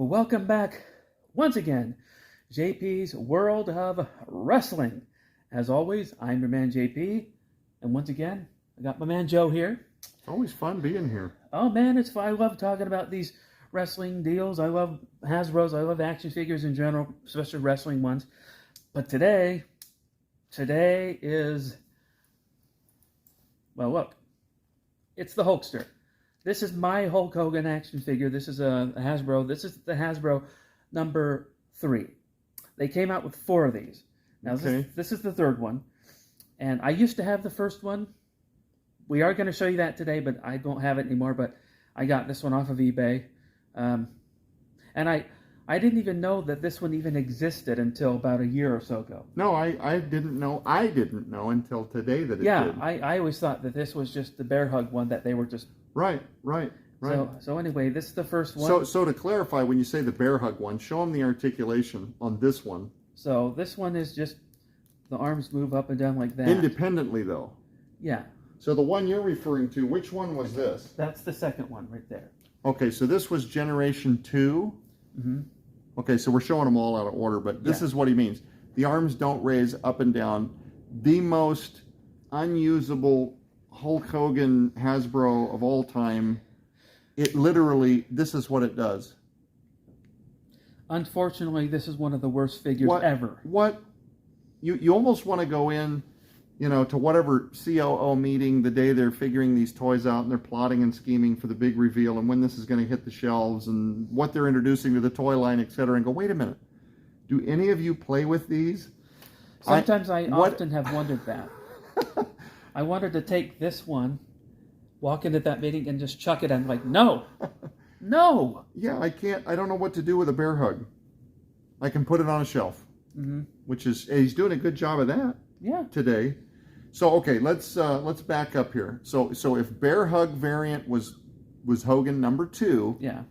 Well, welcome back once again, J.P.'s World of Wrestling. As always, I'm your man J.P., and once again, I got my man Joe here. It's always fun being here. Oh man, it's fun. I love talking about these wrestling deals. I love hasbros. I love action figures in general, especially wrestling ones. But today is, well, look, it's the Hulkster. This is my Hulk Hogan action figure. This is a Hasbro. This is the Hasbro number 3. They came out with 4 of these. Now, Okay. this is the 3rd one. And I used to have the first one. We are going to show you that today, but I don't have it anymore. But I got this one off of eBay. And I didn't even know that this one even existed until about a year or so ago. No, I didn't know. I didn't know until today that it did. Yeah, I always thought that this was just the bear hug one that they were just... Right. So anyway, this is the first one. So to clarify, when you say the bear hug one, show them the articulation on this one. So this one is just the arms move up and down like that. Independently, though. Yeah. So the one you're referring to, which one was this? That's the second one right there. Okay, so this was generation 2. Mm-hmm. Okay, so we're showing them all out of order, but this is what he means. The arms don't raise up and down. The most unusable Hulk Hogan Hasbro of all time. It literally, this is what it does. Unfortunately, this is one of the worst figures ever. What? You almost want to go in, to whatever COO meeting the day they're figuring these toys out and they're plotting and scheming for the big reveal and when this is going to hit the shelves and what they're introducing to the toy line, etc. and go, wait a minute. Do any of you play with these? Sometimes I often have wondered that. I wanted to take this one, walk into that meeting, and just chuck it. I'm like, no. Yeah, I can't. I don't know what to do with a bear hug. I can put it on a shelf, which is he's doing a good job of that. Yeah. Today. So okay, let's back up here. So if bear hug variant was Hogan number 2. Yeah.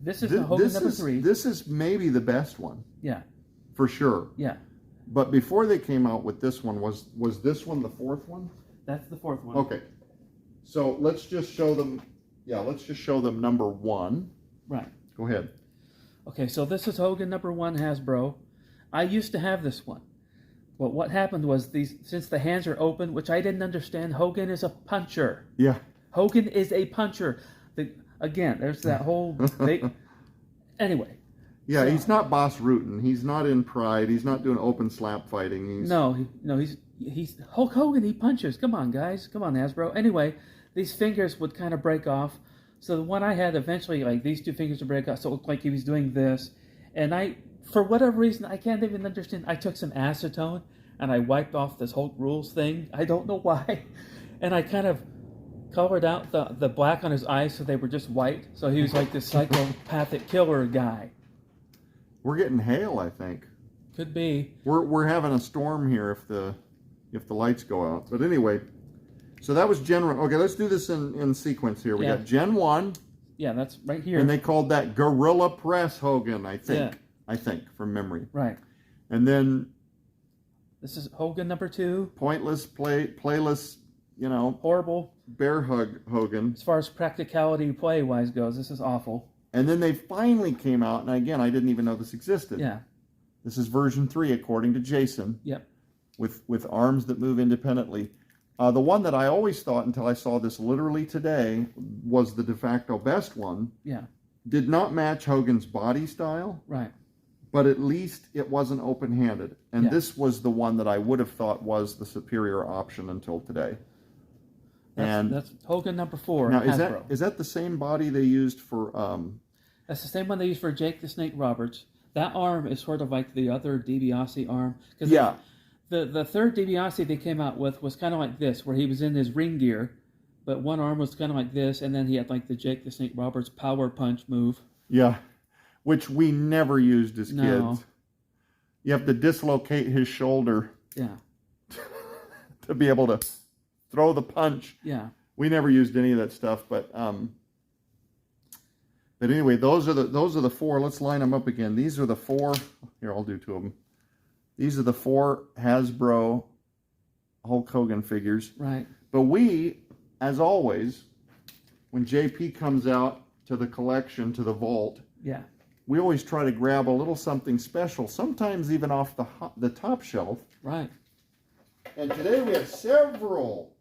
This is the Hogan number 3. This is maybe the best one. Yeah. For sure. Yeah. But before they came out with this one, was this one the 4th one? That's the 4th one. Okay. So let's just show them. Yeah, let's just show them number 1. Right. Go ahead. Okay, so this is Hogan number 1 Hasbro. I used to have this one. But what happened was since the hands are open, which I didn't understand, Hogan is a puncher. Yeah. Hogan is a puncher. Again, there's that whole thing. Anyway. Yeah, he's not boss rooting. He's not in Pride. He's not doing open slap fighting. He's Hulk Hogan. He punches. Come on, guys. Come on, Hasbro. Anyway, these fingers would kind of break off. So the one I had eventually, like these 2 fingers would break off. So it looked like he was doing this. And for whatever reason, I can't even understand. I took some acetone and I wiped off this Hulk Rules thing. I don't know why. And I kind of colored out the black on his eyes so they were just white. So he was like this psychopathic killer guy. We're getting hail, I think. Could be. We're having a storm here if the lights go out. But anyway, so that was Gen 1. Okay, let's do this in sequence here. We got Gen 1. Yeah, that's right here. And they called that Gorilla Press Hogan, I think. Yeah. I think, from memory. Right. And then this is Hogan number 2. Pointless, playless, horrible. Bear hug Hogan. As far as practicality play-wise goes, this is awful. And then they finally came out, and again, I didn't even know this existed. Yeah. This is version 3, according to Jason. Yep. With arms that move independently. The one that I always thought, until I saw this literally today, was the de facto best one. Yeah. Did not match Hogan's body style. Right. But at least it wasn't open-handed. And this was the one that I would have thought was the superior option until today. That's Hogan number 4. Now, Hasbro. is that the same body they used for... That's the same one they used for Jake the Snake Roberts. That arm is sort of like the other DiBiase arm. Yeah. The third DiBiase they came out with was kind of like this, where he was in his ring gear, but one arm was kind of like this, and then he had like the Jake the Snake Roberts power punch move. Yeah. Which we never used as kids. You have to dislocate his shoulder. Yeah. To be able to throw the punch. Yeah. We never used any of that stuff, but anyway, those are the 4. Let's line them up again. These are the 4. Here, I'll do 2 of them. These are the 4 Hasbro Hulk Hogan figures. Right. But we, as always, when JP comes out to the collection, to the vault, yeah, we always try to grab a little something special, sometimes even off the top shelf. Right. And today we have several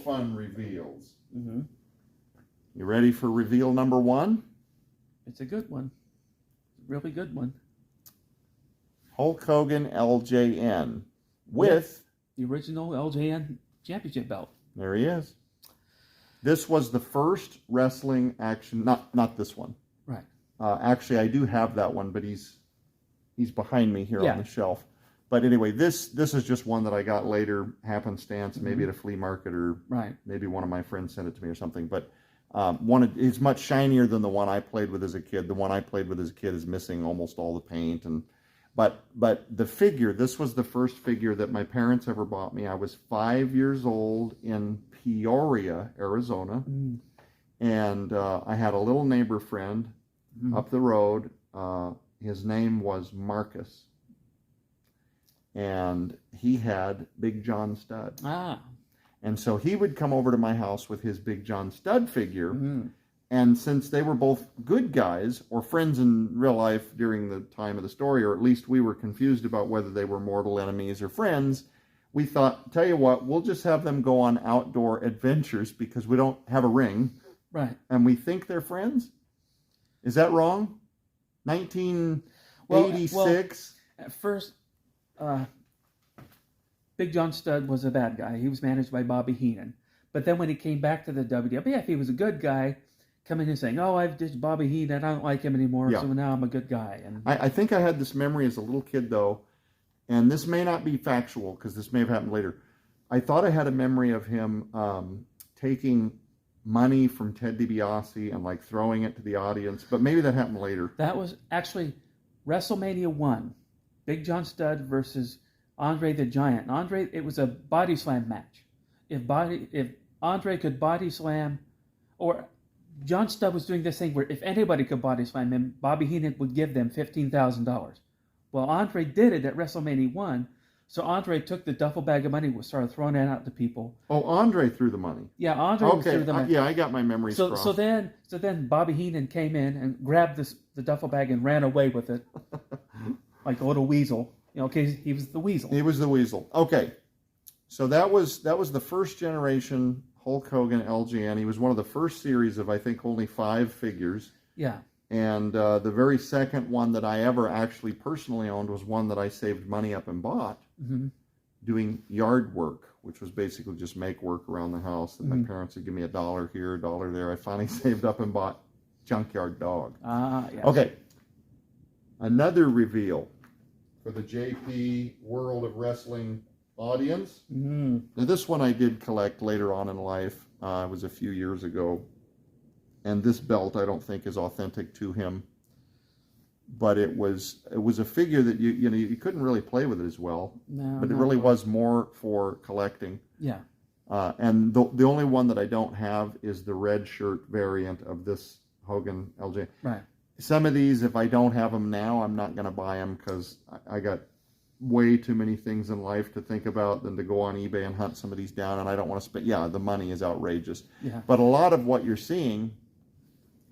fun reveals. Mm-hmm. You ready for reveal number 1? It's a good one. Really good one. Hulk Hogan LJN with the original LJN championship belt. There he is. This was the first wrestling action, not this one. Right. Actually, I do have that one, but he's behind me here on the shelf. But anyway, this is just one that I got later, happenstance, maybe at a flea market, or maybe one of my friends sent it to me or something. But it's much shinier than the one I played with as a kid. The one I played with as a kid is missing almost all the paint. But the figure, this was the first figure that my parents ever bought me. I was 5 years old in Peoria, Arizona. And I had a little neighbor friend up the road. His name was Marcus. And he had Big John Studd. And so he would come over to my house with his Big John Studd figure. And since they were both good guys, or friends in real life during the time of the story, or at least we were confused about whether they were mortal enemies or friends, we thought, tell you what, we'll just have them go on outdoor adventures because we don't have a ring. Right. And we think they're friends? Is that wrong? 1986? At first, Big John Studd was a bad guy. He was managed by Bobby Heenan. But then when he came back to the WWF, he was a good guy, coming in saying, I've ditched Bobby Heenan, I don't like him anymore, so now I'm a good guy. And I think I had this memory as a little kid, though, and this may not be factual, because this may have happened later. I thought I had a memory of him taking money from Ted DiBiase and like throwing it to the audience, but maybe that happened later. That was actually WrestleMania 1. Big John Studd versus Andre the Giant. It was a body slam match. If Andre could body slam, or John Studd was doing this thing where if anybody could body slam him, Bobby Heenan would give them $15,000. Well, Andre did it at WrestleMania 1, so Andre took the duffel bag of money and started throwing it out to people. Oh, Andre threw the money. Yeah, Andre threw the money. Yeah, I got my memories crossed. So then Bobby Heenan came in and grabbed the duffel bag and ran away with it, like a little weasel. He was the weasel. He was the weasel. Okay, so that was the first generation Hulk Hogan LJN. He was one of the first series of, I think, only 5 figures. Yeah. And the very second one that I ever actually personally owned was one that I saved money up and bought doing yard work, which was basically just make work around the house that my parents would give me $1 here, $1 there. I finally saved up and bought Junkyard Dog. Yes. Okay. Another reveal for the J.P. World of Wrestling audience. Now, this one I did collect later on in life. It was a few years ago. And this belt, I don't think, is authentic to him. But it was a figure that you couldn't really play with it as well. No, but it really was more for collecting. Yeah. And the only one that I don't have is the red shirt variant of this Hogan LJ. Right. Some of these, if I don't have them now, I'm not going to buy them because I got way too many things in life to think about than to go on eBay and hunt some of these down. And I don't want to spend. Yeah, the money is outrageous. Yeah. But a lot of what you're seeing,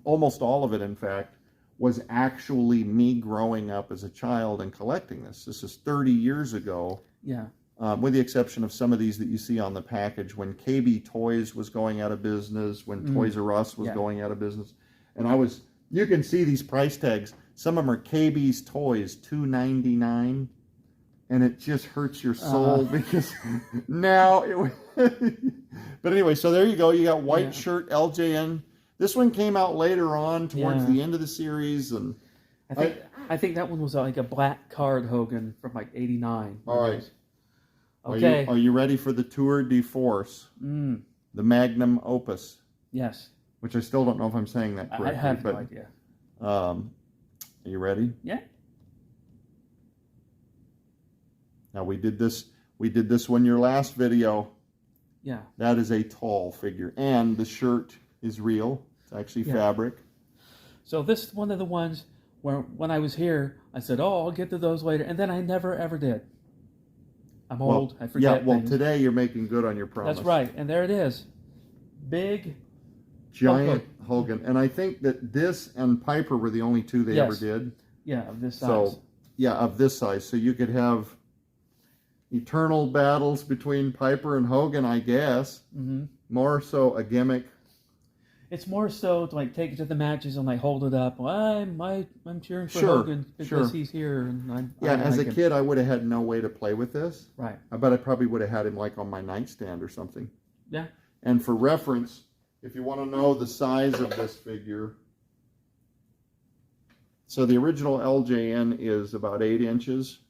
almost all of it, in fact, was actually me growing up as a child and collecting this. This is 30 years ago. Yeah. With the exception of some of these that you see on the package, when KB Toys was going out of business, when Toys R Us was going out of business. And you can see these price tags. Some of them are KB's Toys, $2.99. And it just hurts your soul because now it was... But anyway, so there you go. You got white shirt LJN. This one came out later on towards the end of the series, and I think that one was like a black card Hogan from like '89. All right. Okay. Are you ready for the Tour de Force? The Magnum Opus. Yes. Which I still don't know if I'm saying that correctly. I have no idea. Are you ready? Yeah. Now we did this one your last video. Yeah. That is a tall figure, and the shirt is real. It's actually fabric. So this is one of the ones where when I was here, I said, I'll get to those later. And then I never, ever did. I'm old. I forget things. Today you're making good on your promise. That's right. And there it is. Big, giant Hogan, and I think that this and Piper were the only two they ever did. Yeah, of this size. So, yeah, of this size. So you could have eternal battles between Piper and Hogan, I guess. Mm-hmm. More so a gimmick. It's more so to like take it to the matches and like hold it up. Well, I'm cheering for Sure, Hogan because he's here. And Yeah, I as like a him. kid, I would have had no way to play with this. Right. But I probably would have had him like on my nightstand or something. Yeah. And for reference, if you want to know the size of this figure, so the original LJN is about 8 inches.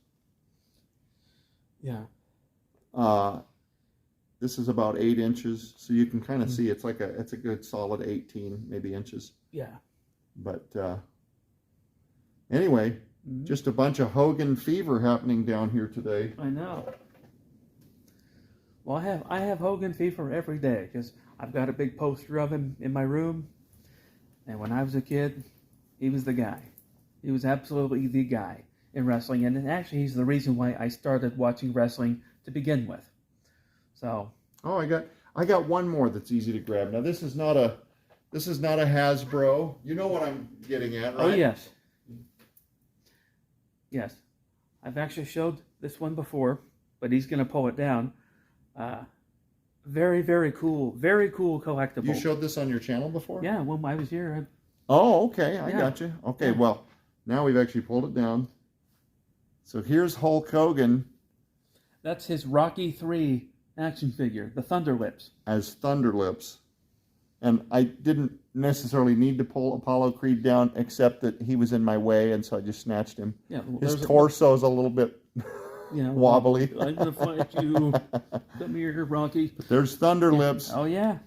Yeah. This is about 8 inches, so you can kind of see it's a good solid 18 maybe inches. Yeah. But anyway, just a bunch of Hogan fever happening down here today. I know. Well, I have Hogan fever every day because I've got a big poster of him in my room. And when I was a kid, he was the guy. He was absolutely the guy in wrestling, and actually, he's the reason why I started watching wrestling to begin with. So. Oh, I got one more that's easy to grab. Now this is not a Hasbro. You know what I'm getting at, right? Oh yes. Yes, I've actually showed this one before, but he's going to pull it down. Very, very cool collectible. You showed this on your channel before? Yeah, when I was here. Oh, okay, I got you. Okay, well, now we've actually pulled it down. So here's Hulk Hogan. That's his Rocky III action figure, the Thunder Lips. As Thunder Lips. And I didn't necessarily need to pull Apollo Creed down, except that he was in my way, and so I just snatched him. Yeah, well, his torso's a little bit wobbly. I'm going to fight you. Come here, Rocky. But there's Thunder Lips. Oh, yeah.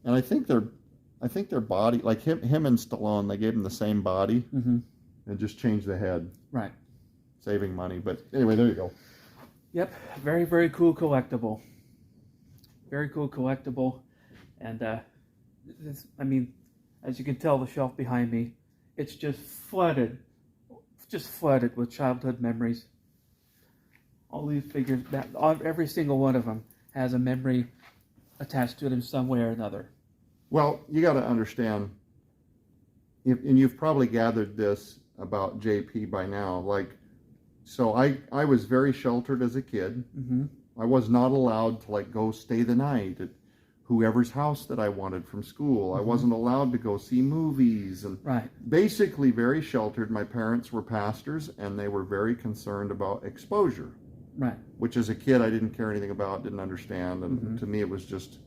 And I think their body, like him and Stallone, they gave him the same body and just changed the head. Right. Saving money. But anyway, there you go. Yep. Very, very cool collectible. Very cool collectible. And, I mean, as you can tell, the shelf behind me, it's just flooded with childhood memories. All these figures, every single one of them has a memory attached to it in some way or another. Well, you got to understand, and you've probably gathered this about J.P. by now. So I was very sheltered as a kid. Mm-hmm. I was not allowed to go stay the night at whoever's house that I wanted from school. I wasn't allowed to go see movies, and basically very sheltered. My parents were pastors, and they were very concerned about exposure. Right. Which as a kid I didn't care anything about, didn't understand, and to me it was just,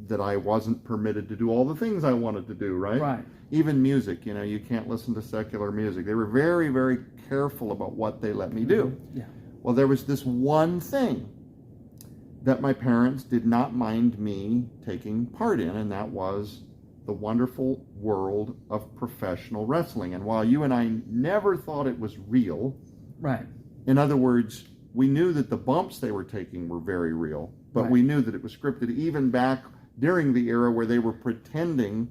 that I wasn't permitted to do all the things I wanted to do, right? Right. Even music, you can't listen to secular music. They were very, very careful about what they let me do. Yeah. Well, there was this one thing that my parents did not mind me taking part in, and that was the wonderful world of professional wrestling. And while you and I never thought it was real, right. In other words, we knew that the bumps they were taking were very real, but we knew that it was scripted even back during the era where they were pretending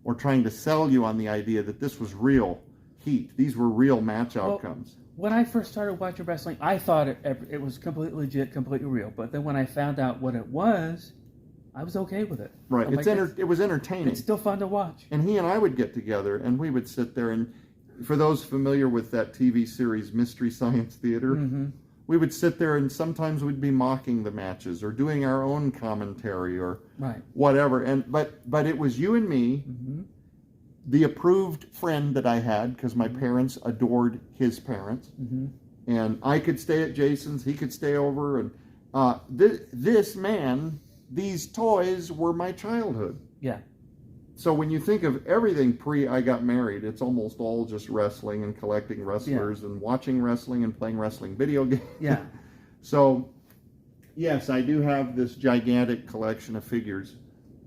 or trying to sell you on the idea that this was real heat. These were real match outcomes. When I first started watching wrestling, I thought it was completely legit, completely real. But then when I found out what it was, I was okay with it. Right. It was entertaining. It's still fun to watch. And he and I would get together, and we would sit there, and for those familiar with that TV series, Mystery Science Theater, we would sit there, and sometimes we'd be mocking the matches or doing our own commentary or whatever. But it was you and me, the approved friend that I had, because my parents adored his parents, and I could stay at Jason's, he could stay over, and this man, these toys were my childhood. Yeah. So when you think of everything I got married, it's almost all just wrestling and collecting wrestlers and watching wrestling and playing wrestling video games. Yeah. So, yes, I do have this gigantic collection of figures.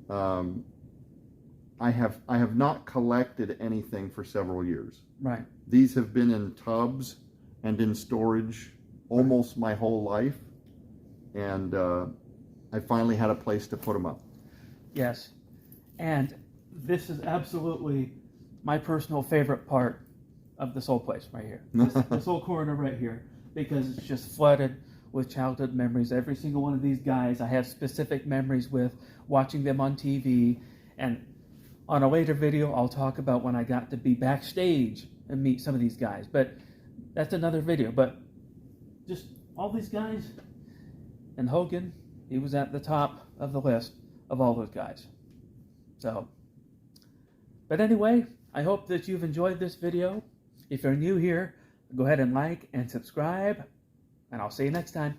I have not collected anything for several years. Right. These have been in tubs and in storage almost my whole life, and I finally had a place to put them up. Yes, and this is absolutely my personal favorite part of this whole place right here. This whole corner right here, because it's just flooded with childhood memories. Every single one of these guys, I have specific memories with watching them on TV And on a later video, I'll talk about when I got to be backstage and meet some of these guys. But that's another video. But just all these guys, and Hogan, he was at the top of the list of all those guys. So, but anyway, I hope that you've enjoyed this video. If you're new here, go ahead and like and subscribe, and I'll see you next time.